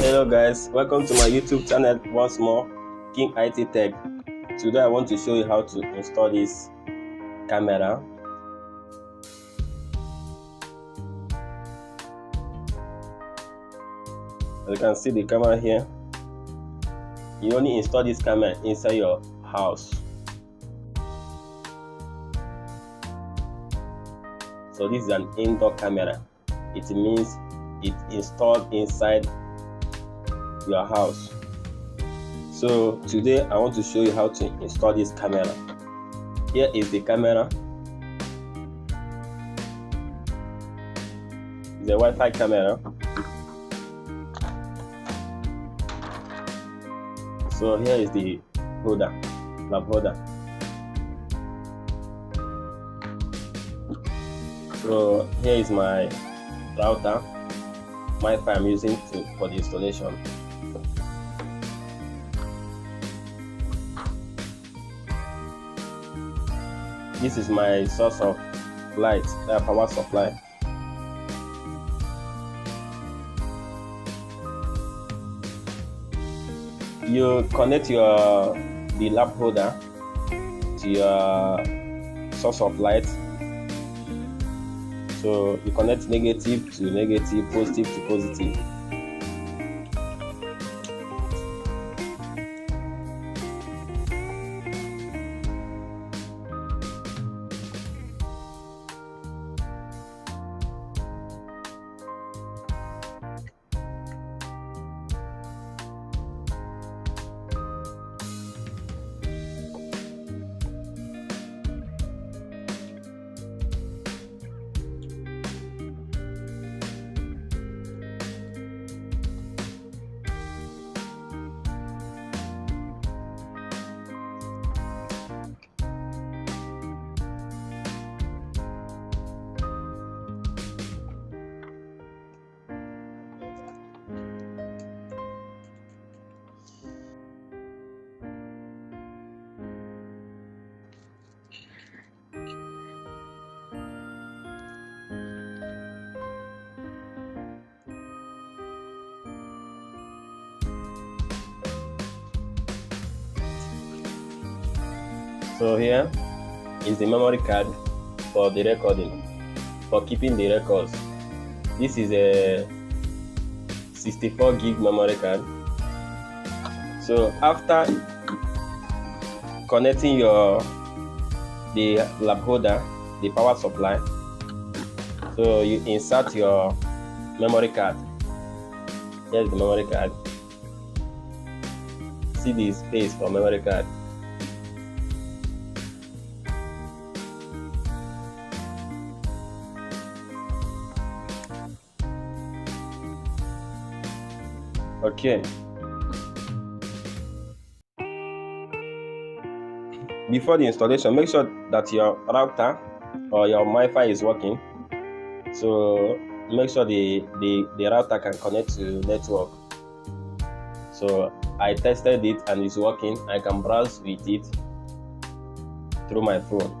Hello guys, welcome to my YouTube channel once more, King IT Tech. Today I want to show you how to install this camera. You can see the camera here. You only install this camera inside your house. So this is an indoor camera. It means it's installed inside your house. So today I want to show you how to install this camera. Here is the camera. It's a Wi-Fi camera. So here is the holder, lamp holder. So here is my router, Wi-Fi I'm using for the installation. This is my source of light, power supply. You connect the lamp holder to your source of light. So you connect negative to negative, positive to positive. So here is the memory card for the recording, for keeping the records. This is a 64 gig memory card. So after connecting the lamp holder, the power supply, so you insert your memory card. Here's the memory card. See the space for memory card. Okay. Before the installation, make sure that your router or your Wi-Fi is working. So make sure the router can connect to network. So I tested it and it's working. I can browse with it through my phone.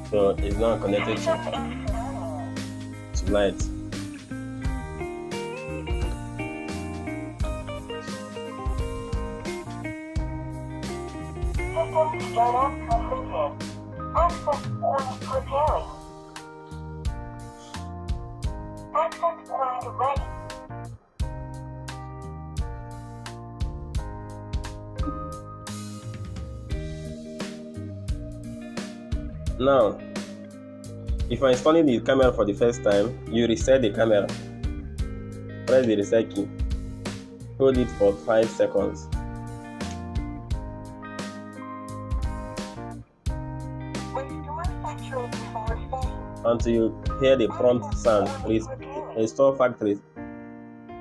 So it's now connected to light. System startup completed. Access point preparing. Access point ready. Now, if you're installing the camera for the first time, you reset the camera. Press the reset key. Hold it for 5 seconds. Restore factory before setting. Until you hear the prompt sound. Restore factory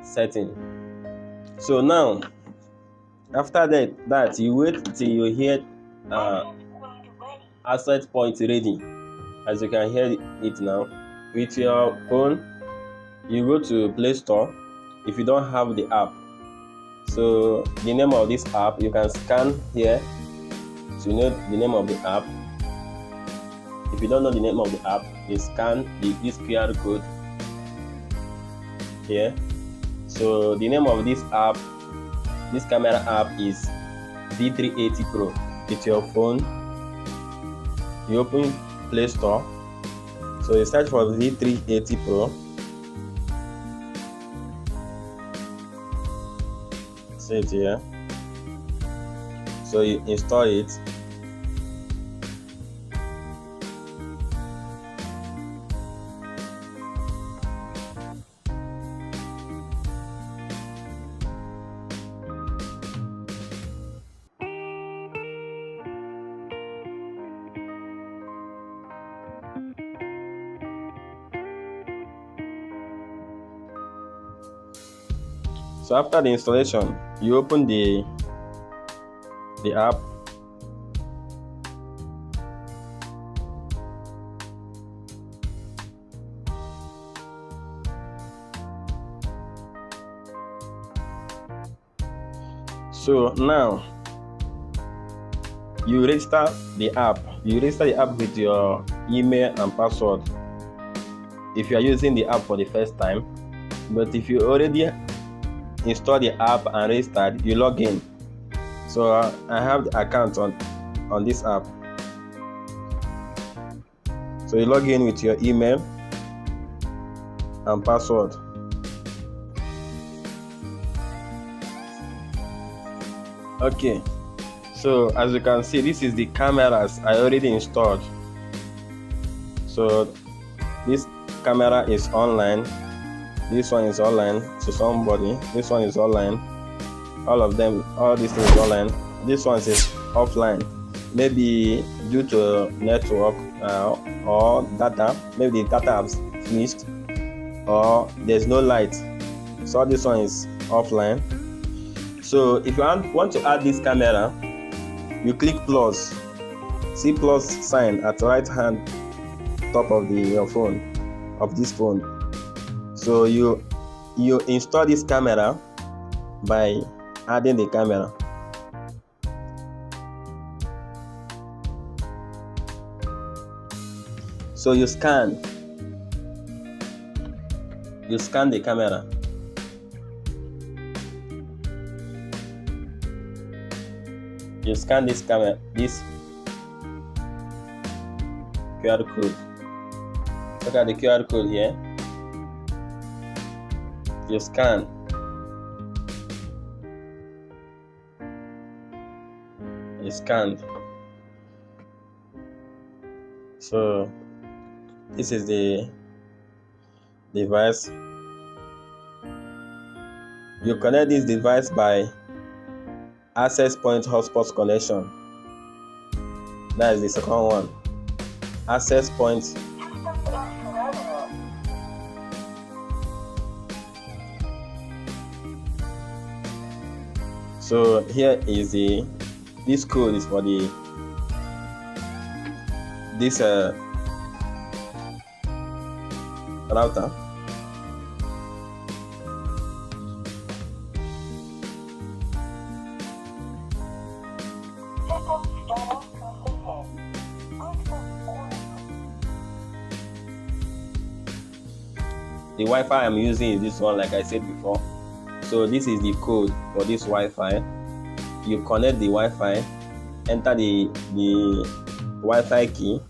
setting. So now, after that you wait till you hear access point ready. As you can hear it now. With your phone, you go to Play Store if you don't have the app. So the name of this app, you can scan here to know the name of the app. If you don't know the name of the app, you scan this QR code here. So the name of this app, this camera app, is V380 Pro. It's your phone. You open Play Store. So you search for V380 Pro. See it here. So you install it. So after the installation, you open the app. So now you register the app. You register the app with your email and password if you are using the app for the first time. But if you already install the app and restart, you log in. So I have the account on this app. So you log in with your email and password. Okay, so as you can see, this is the cameras I already installed. So this camera is online. This one is online to somebody. This one is online. All of them, all these things is online. This one is offline. Maybe due to network or data. Maybe the data has finished or there's no light. So this one is offline. So if you want to add this camera, you click plus. See plus sign at the right hand top of your phone, of this phone. So you install this camera by adding the camera. So you scan the camera. You scan this QR code. Look at the QR code here. You scan. You scanned. So this is the device. You connect this device by access point hotspot connection. That is the second one. Access point. So here is this code is for this router. The Wi-Fi I'm using is this one, like I said before. So this is the code for this Wi-Fi. You connect the Wi-Fi, enter the Wi-Fi key.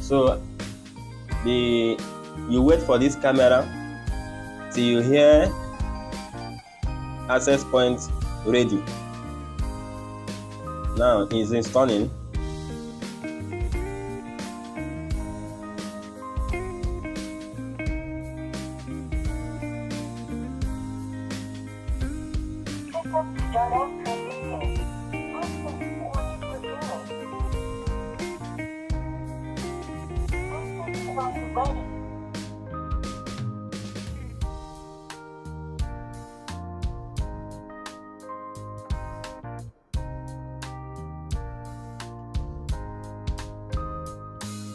So you wait for this camera till you hear access point ready. Now it's installing. Start off transmitting. Access point revealed. Access point ready.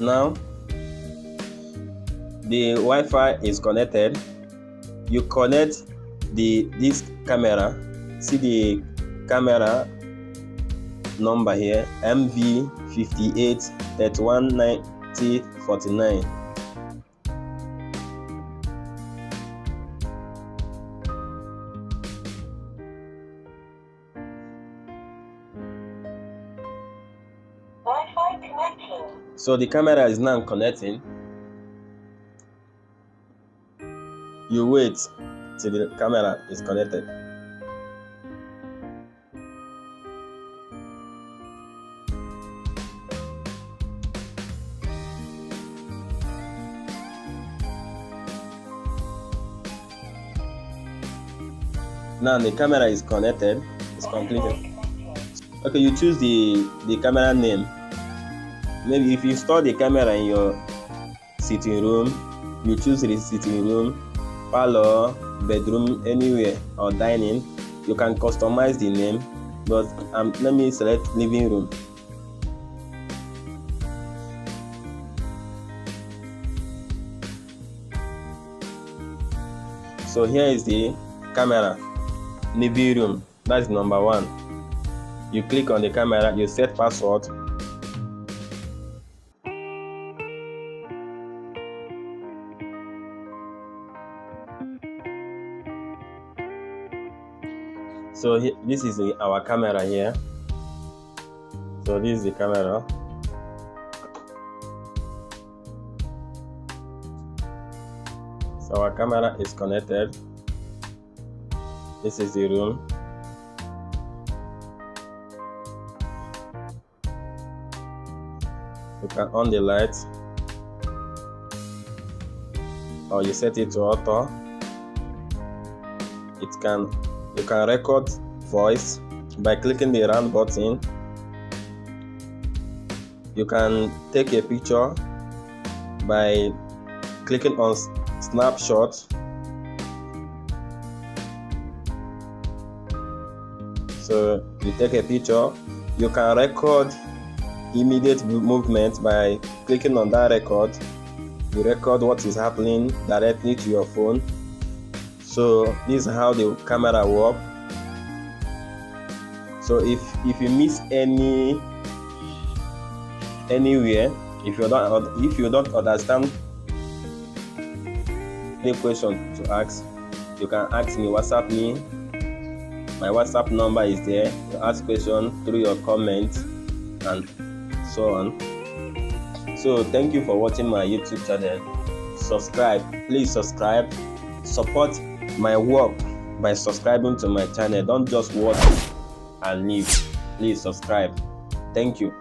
Now the Wi-Fi is connected. You connect this camera. See the camera number here, MV58 319049. Wi-Fi connection. So the camera is now connecting. You wait till the camera is connected. Now the camera is connected. It's completed. Okay, you choose the camera name. Maybe if you install the camera in your sitting room, you choose the sitting room, parlor, bedroom, anywhere, or dining. You can customize the name, but let me select living room. So here is the camera, living room. That's number 1. You click on the camera, you set password. So this is our camera here. So this is the camera. So our camera is connected. This is the room. You can on the light, or you set it to auto. You can record voice by clicking the round button. You can take a picture by clicking on snapshot. So you take a picture. You can record immediate movement by clicking on that record. You record what is happening directly to your phone. So this is how the camera works. So if you miss anywhere, if you don't understand any question to ask, you can ask me, WhatsApp me. My WhatsApp number is there. You ask questions through your comments and so on. So thank you for watching my YouTube channel. Subscribe, please subscribe. Support my work by subscribing to my channel. Don't just watch and leave. Please subscribe. Thank you.